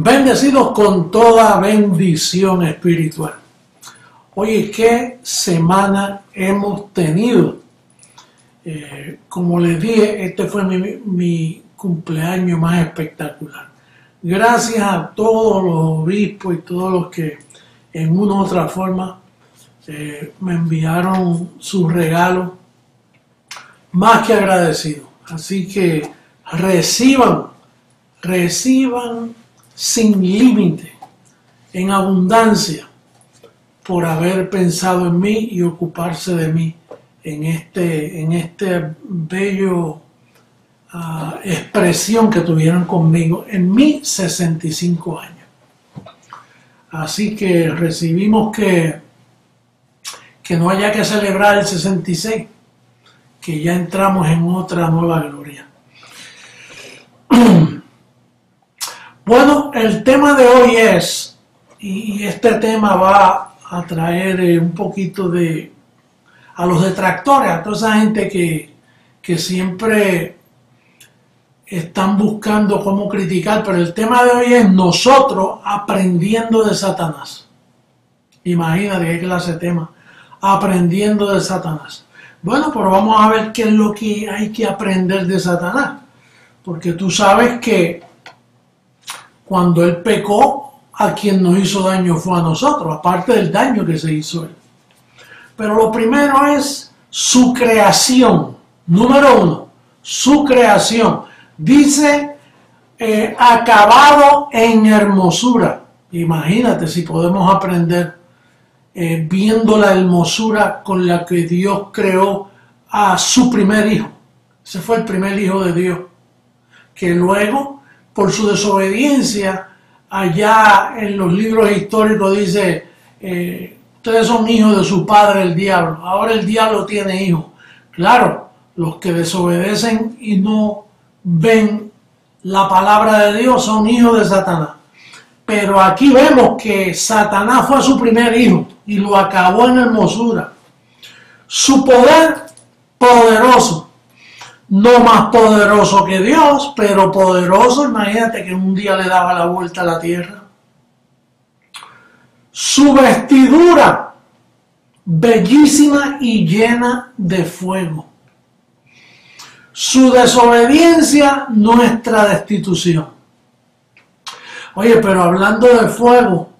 Bendecidos con toda bendición espiritual. Oye, ¿qué semana hemos tenido? Como les dije, este fue mi cumpleaños más espectacular. Gracias a todos los obispos y todos los que en una u otra forma me enviaron sus regalos, más que agradecido. Así que reciban sin límite, en abundancia, por haber pensado en mí y ocuparse de mí en este bello expresión que tuvieron conmigo en mis 65 años. Así que recibimos que no haya que celebrar el 66, que ya entramos en otra nueva gloria. Bueno, el tema de hoy es, y este tema va a traer un poquito a los detractores, a toda esa gente que siempre están buscando cómo criticar, pero el tema de hoy es nosotros aprendiendo de Satanás. Imagínate qué clase de tema, aprendiendo de Satanás. Bueno, pero vamos a ver qué es lo que hay que aprender de Satanás, porque tú sabes que cuando él pecó, a quien nos hizo daño fue a nosotros, aparte del daño que se hizo él. Pero lo primero es su creación. Número uno, su creación. Dice, acabado en hermosura. Imagínate si podemos aprender viendo la hermosura con la que Dios creó a su primer hijo. Ese fue el primer hijo de Dios, que luego, por su desobediencia, allá en los libros históricos dice, ustedes son hijos de su padre el diablo, ahora el diablo tiene hijos. Claro, los que desobedecen y no ven la palabra de Dios son hijos de Satanás. Pero aquí vemos que Satanás fue su primer hijo y lo acabó en hermosura. Su poder poderoso. No más poderoso que Dios, pero poderoso. Imagínate que un día le daba la vuelta a la tierra. Su vestidura, bellísima y llena de fuego. Su desobediencia, nuestra destitución. Oye, pero hablando de fuego,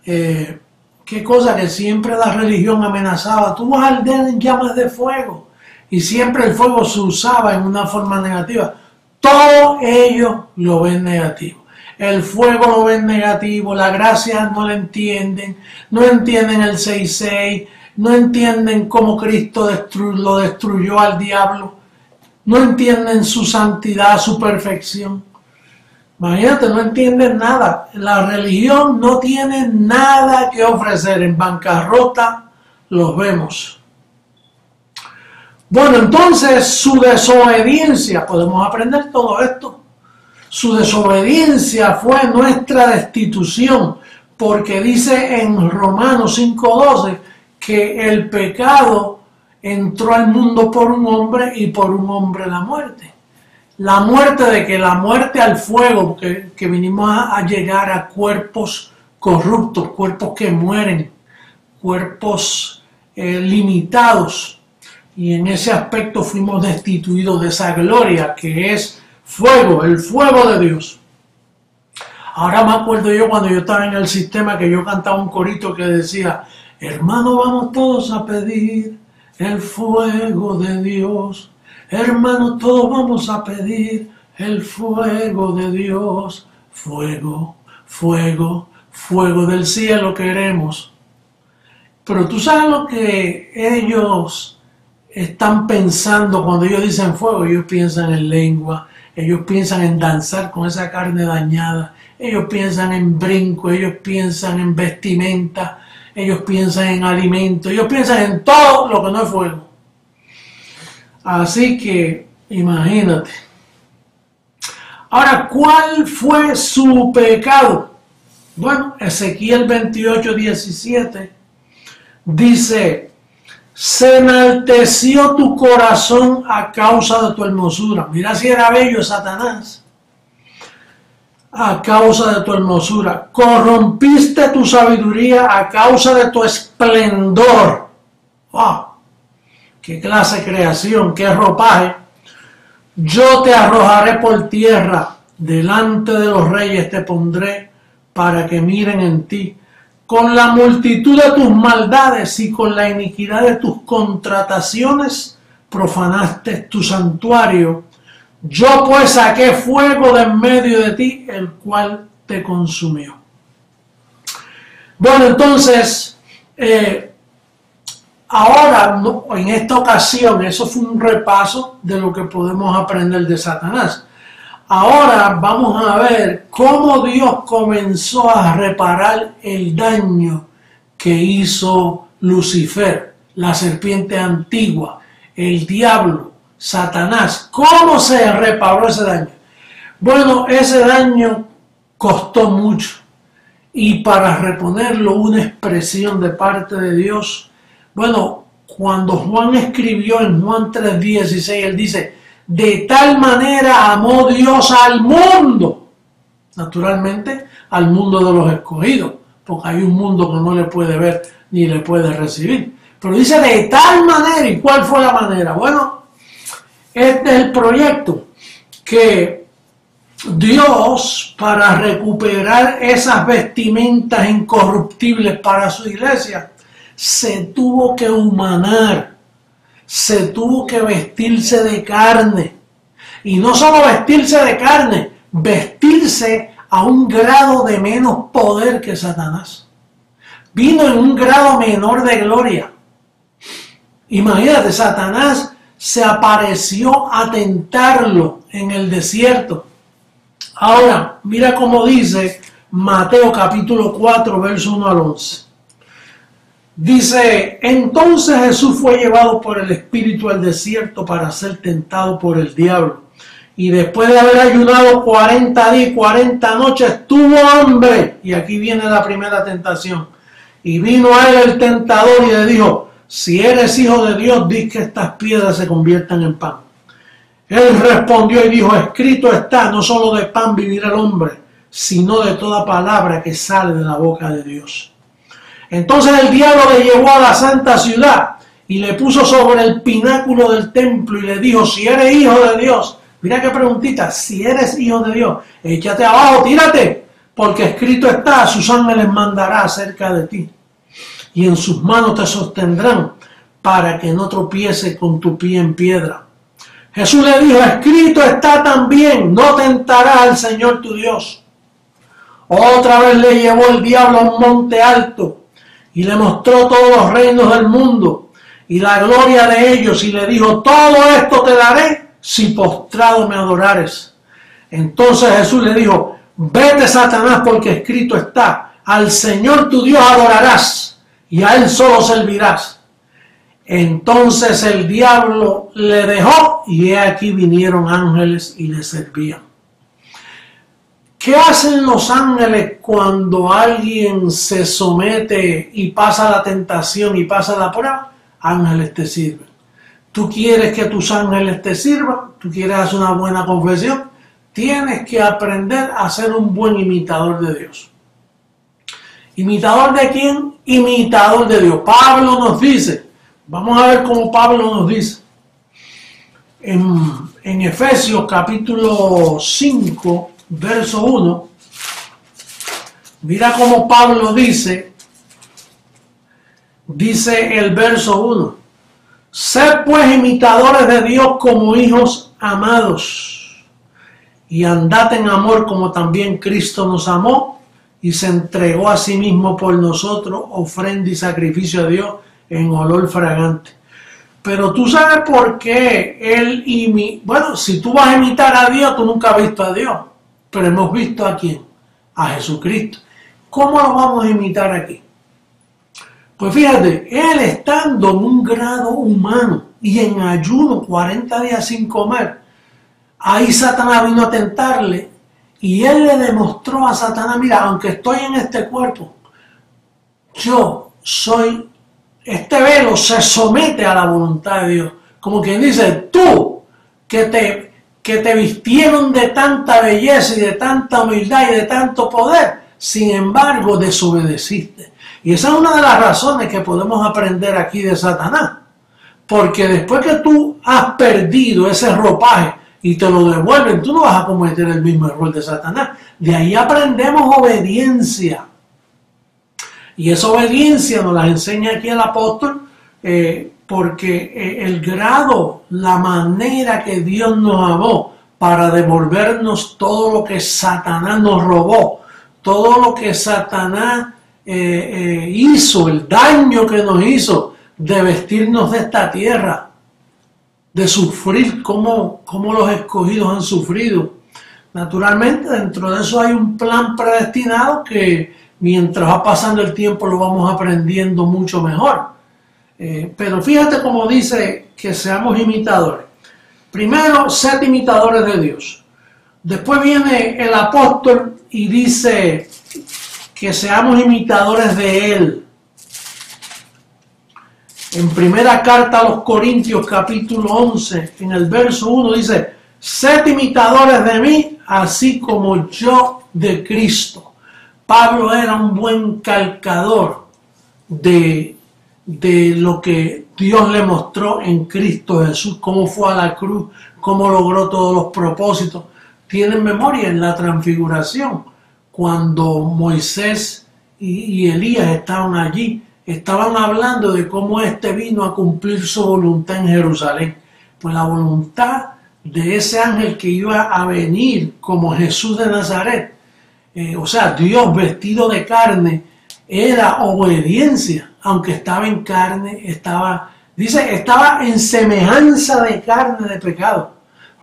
qué cosa que siempre la religión amenazaba. Tú vas a arder en llamas de fuego. Y siempre el fuego se usaba en una forma negativa. Todos ellos lo ven negativo. El fuego lo ven negativo, la gracia no la entienden, no entienden el 6:6, no entienden cómo Cristo lo destruyó al diablo, no entienden su santidad, su perfección. Imagínate, no entienden nada. La religión no tiene nada que ofrecer. En bancarrota los vemos. Bueno, entonces su desobediencia, podemos aprender todo esto. Su desobediencia fue nuestra destitución, porque dice en Romanos 5:12 que el pecado entró al mundo por un hombre y por un hombre la muerte. La muerte de que la muerte al fuego, que vinimos a llegar a cuerpos corruptos, cuerpos que mueren, cuerpos limitados. Y en ese aspecto fuimos destituidos de esa gloria que es fuego, el fuego de Dios. Ahora me acuerdo yo cuando yo estaba en el sistema que yo cantaba un corito que decía, hermano, vamos todos a pedir el fuego de Dios. Hermano, todos vamos a pedir el fuego de Dios. Fuego, fuego, fuego del cielo queremos. Pero tú sabes lo que ellos están pensando cuando ellos dicen fuego. Ellos piensan en lengua, ellos piensan en danzar con esa carne dañada, ellos piensan en brinco, ellos piensan en vestimenta, ellos piensan en alimento, ellos piensan en todo lo que no es fuego. Así que imagínate. Ahora, ¿cuál fue su pecado? Bueno, Ezequiel 28:17 dice, se enalteció tu corazón a causa de tu hermosura. Mira si era bello Satanás. a causa de tu hermosura, corrompiste tu sabiduría a causa de tu esplendor. ¡Wow! ¡Qué clase de creación! ¡Qué ropaje! Yo te arrojaré por tierra, delante de los reyes te pondré para que miren en ti. Con la multitud de tus maldades y con la iniquidad de tus contrataciones profanaste tu santuario. Yo pues saqué fuego de en medio de ti, el cual te consumió. Bueno, entonces, ahora, en esta ocasión, eso fue un repaso de lo que podemos aprender de Satanás. Ahora vamos a ver cómo Dios comenzó a reparar el daño que hizo Lucifer, la serpiente antigua, el diablo, Satanás. ¿Cómo se reparó ese daño? Bueno, ese daño costó mucho. Y para reponerlo, una expresión de parte de Dios. Bueno, cuando Juan escribió en Juan 3:16, él dice: de tal manera amó Dios al mundo, naturalmente al mundo de los escogidos, porque hay un mundo que no le puede ver ni le puede recibir. Pero dice de tal manera. ¿Y cuál fue la manera? Bueno, este es el proyecto que Dios, para recuperar esas vestimentas incorruptibles para su iglesia, se tuvo que humanar, se tuvo que vestirse de carne. Y no solo vestirse de carne, vestirse a un grado de menos poder que Satanás. Vino en un grado menor de gloria. Imagínate, Satanás se apareció a tentarlo en el desierto. Ahora, mira cómo dice Mateo capítulo 4, verso 1 al 11. Dice: entonces Jesús fue llevado por el Espíritu al desierto para ser tentado por el diablo. Y después de haber ayunado 40 días y 40 noches, tuvo hambre. Y aquí viene la primera tentación. Y vino a él el tentador y le dijo: si eres hijo de Dios, di que estas piedras se conviertan en pan. Él respondió y dijo: escrito está, no solo de pan vivirá el hombre, sino de toda palabra que sale de la boca de Dios. Entonces el diablo le llevó a la santa ciudad y le puso sobre el pináculo del templo y le dijo: si eres hijo de Dios, mira qué preguntita, si eres hijo de Dios, échate abajo, tírate, porque escrito está: sus ángeles mandará acerca de ti, y en sus manos te sostendrán, para que no tropiece con tu pie en piedra. Jesús le dijo: escrito está también, no tentarás al Señor tu Dios. Otra vez le llevó el diablo a un monte alto y le mostró todos los reinos del mundo y la gloria de ellos, y le dijo: todo esto te daré si postrado me adorares. Entonces Jesús le dijo: vete, Satanás, porque escrito está: al Señor tu Dios adorarás y a él solo servirás. Entonces el diablo le dejó y he aquí vinieron ángeles y le servían. ¿Qué hacen los ángeles cuando alguien se somete y pasa la tentación y pasa la prueba? Ángeles te sirven. ¿Tú quieres que tus ángeles te sirvan? ¿Tú quieres hacer una buena confesión? Tienes que aprender a ser un buen imitador de Dios. ¿Imitador de quién? Imitador de Dios. Pablo nos dice, vamos a ver cómo Pablo nos dice. En Efesios capítulo 5, verso 1, mira cómo Pablo dice el verso 1: sed pues imitadores de Dios como hijos amados, y andad en amor como también Cristo nos amó y se entregó a sí mismo por nosotros, ofrenda y sacrificio a Dios en olor fragante. Pero tú sabes por qué bueno, si tú vas a imitar a Dios, tú nunca has visto a Dios. Pero hemos visto a quién, a Jesucristo. ¿Cómo lo vamos a imitar aquí? Pues fíjate, él estando en un grado humano y en ayuno 40 días sin comer, ahí Satanás vino a tentarle y él le demostró a Satanás: mira, aunque estoy en este cuerpo, este velo se somete a la voluntad de Dios. Como quien dice, tú que que te vistieron de tanta belleza y de tanta humildad y de tanto poder, sin embargo desobedeciste. Y esa es una de las razones que podemos aprender aquí de Satanás. Porque después que tú has perdido ese ropaje y te lo devuelven, tú no vas a cometer el mismo error de Satanás. De ahí aprendemos obediencia. Y esa obediencia nos la enseña aquí el apóstol, porque el grado, la manera que Dios nos amó para devolvernos todo lo que Satanás nos robó, todo lo que Satanás hizo, el daño que nos hizo de vestirnos de esta tierra, de sufrir como los escogidos han sufrido. Naturalmente, dentro de eso hay un plan predestinado que mientras va pasando el tiempo lo vamos aprendiendo mucho mejor. Pero fíjate cómo dice que seamos imitadores. Primero, sed imitadores de Dios. Después viene el apóstol y dice que seamos imitadores de Él. En primera carta a los Corintios, capítulo 11, en el verso 1 dice: sed imitadores de mí, así como yo de Cristo. Pablo era un buen calcador de lo que Dios le mostró en Cristo Jesús, cómo fue a la cruz, cómo logró todos los propósitos. Tienen memoria en la transfiguración, cuando Moisés y Elías estaban allí, estaban hablando de cómo éste vino a cumplir su voluntad en Jerusalén. Pues la voluntad de ese ángel que iba a venir como Jesús de Nazaret, o sea, Dios vestido de carne, era obediencia, aunque estaba en carne, estaba en semejanza de carne de pecado.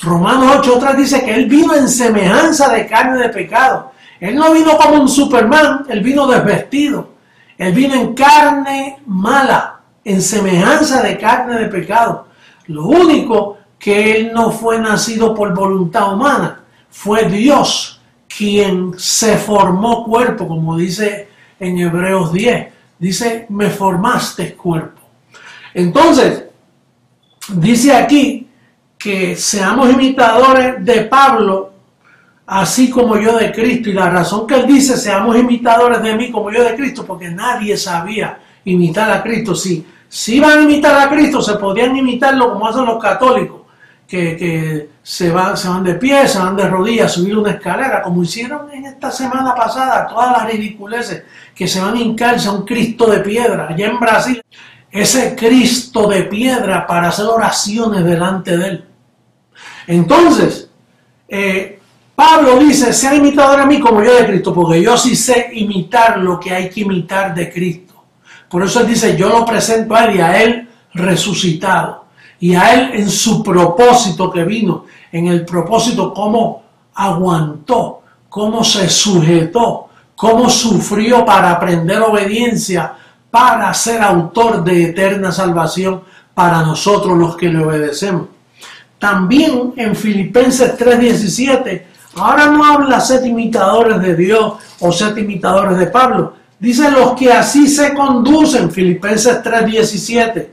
Romanos 8:3 dice que Él vino en semejanza de carne de pecado. Él no vino como un Superman, Él vino desvestido. Él vino en carne mala, en semejanza de carne de pecado. Lo único que Él no fue nacido por voluntad humana, fue Dios quien se formó cuerpo, como dice en Hebreos 10. Dice, me formaste cuerpo. Entonces, dice aquí que seamos imitadores de Pablo, así como yo de Cristo. Y la razón que él dice, seamos imitadores de mí como yo de Cristo, porque nadie sabía imitar a Cristo. Si iban a imitar a Cristo, se podían imitarlo como hacen los católicos, que se van de pie, se van de rodillas a subir una escalera, como hicieron en esta semana pasada, todas las ridiculeces, que se van a hincarse a un Cristo de piedra, allá en Brasil, ese Cristo de piedra para hacer oraciones delante de él. Entonces, Pablo dice, sea imitador a mí como yo de Cristo, porque yo sí sé imitar lo que hay que imitar de Cristo. Por eso él dice, yo lo presento a él y a él resucitado. Y a él en su propósito que vino, en el propósito cómo aguantó, cómo se sujetó, cómo sufrió para aprender obediencia, para ser autor de eterna salvación para nosotros los que le obedecemos. También en Filipenses 3:17, ahora no habla sed imitadores de Dios o sed imitadores de Pablo. Dice los que así se conducen, Filipenses 3:17.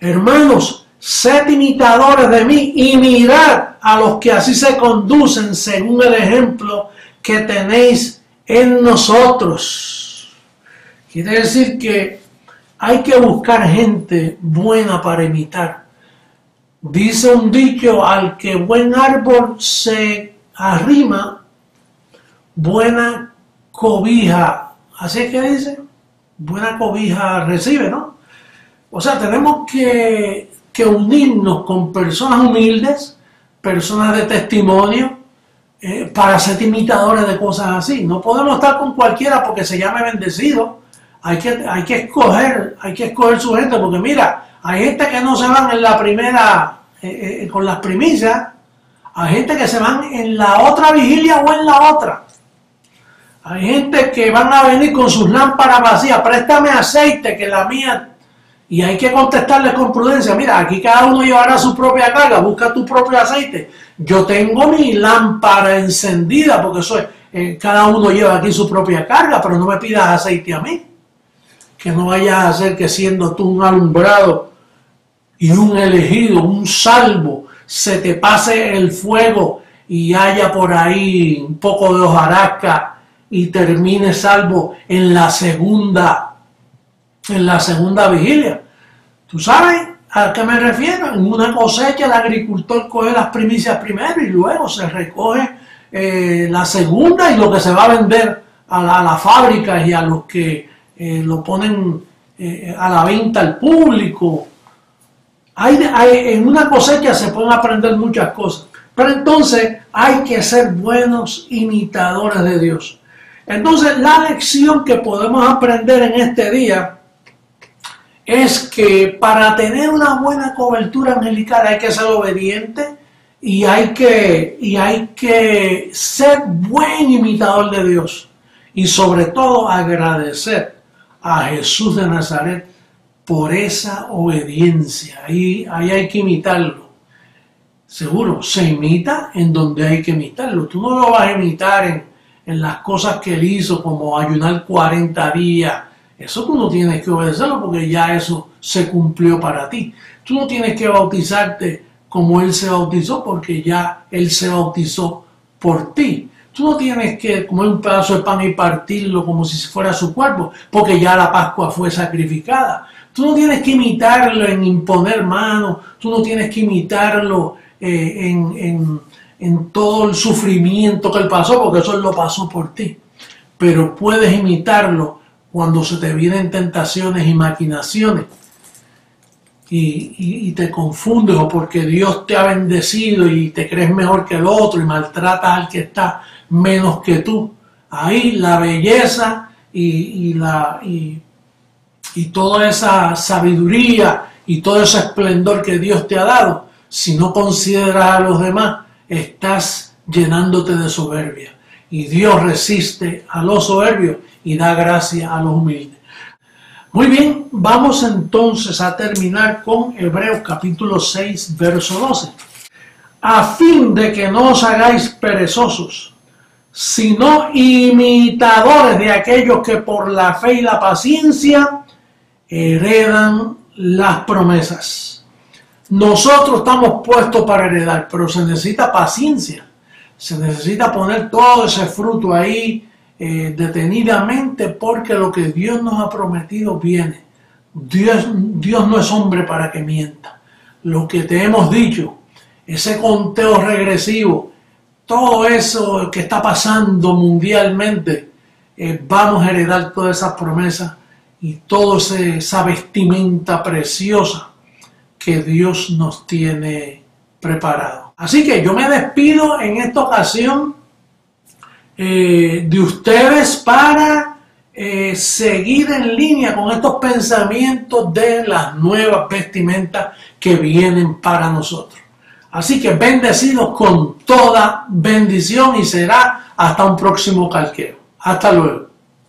Hermanos, sed imitadores de mí y mirad a los que así se conducen según el ejemplo que tenéis en nosotros. Quiere decir que hay que buscar gente buena para imitar. Dice un dicho, al que buen árbol se arrima, buena cobija. Así es que dice, buena cobija recibe, ¿no? O sea, tenemos que unirnos con personas humildes, personas de testimonio, para ser imitadores de cosas así. No podemos estar con cualquiera porque se llame bendecido. Hay que escoger su gente, porque mira, hay gente que no se van en la primera, con las primicias, hay gente que se van en la otra vigilia o en la otra. Hay gente que van a venir con sus lámparas vacías, préstame aceite que la mía. Y hay que contestarles con prudencia, mira, aquí cada uno llevará su propia carga, busca tu propio aceite. Yo tengo mi lámpara encendida, porque eso es, cada uno lleva aquí su propia carga, pero no me pidas aceite a mí. Que no vayas a hacer que siendo tú un alumbrado y un elegido, un salvo, se te pase el fuego y haya por ahí un poco de hojarasca y termine salvo en la segunda vigilia. ¿Tú sabes a qué me refiero? En una cosecha el agricultor coge las primicias primero y luego se recoge la segunda y lo que se va a vender a las fábricas y a los que lo ponen a la venta al público. En una cosecha se pueden aprender muchas cosas, pero entonces hay que ser buenos imitadores de Dios. Entonces la lección que podemos aprender en este día es que para tener una buena cobertura angelical hay que ser obediente y hay que ser buen imitador de Dios y sobre todo agradecer a Jesús de Nazaret por esa obediencia. Ahí hay que imitarlo. Seguro, se imita en donde hay que imitarlo. Tú no lo vas a imitar en las cosas que él hizo, como ayunar 40 días. Eso tú no tienes que obedecerlo porque ya eso se cumplió para ti. Tú no tienes que bautizarte como él se bautizó porque ya él se bautizó por ti. Tú no tienes que comer un pedazo de pan y partirlo como si fuera su cuerpo porque ya la Pascua fue sacrificada. Tú no tienes que imitarlo en imponer manos. Tú no tienes que imitarlo en todo el sufrimiento que él pasó porque eso él lo pasó por ti. Pero puedes imitarlo cuando se te vienen tentaciones y maquinaciones y te confundes o porque Dios te ha bendecido y te crees mejor que el otro y maltratas al que está menos que tú. Ahí la belleza y toda esa sabiduría y todo ese esplendor que Dios te ha dado, si no consideras a los demás, estás llenándote de soberbia. Y Dios resiste a los soberbios y da gracia a los humildes. Muy bien, vamos entonces a terminar con Hebreos capítulo 6, verso 12. A fin de que no os hagáis perezosos, sino imitadores de aquellos que por la fe y la paciencia heredan las promesas. Nosotros estamos puestos para heredar, pero se necesita paciencia. Se necesita poner todo ese fruto ahí detenidamente porque lo que Dios nos ha prometido viene. Dios no es hombre para que mienta. Lo que te hemos dicho, ese conteo regresivo, todo eso que está pasando mundialmente, vamos a heredar todas esas promesas y toda esa vestimenta preciosa que Dios nos tiene preparado. Así que yo me despido en esta ocasión de ustedes para seguir en línea con estos pensamientos de las nuevas vestimentas que vienen para nosotros. Así que bendecidos con toda bendición y será hasta un próximo calqueo. Hasta luego.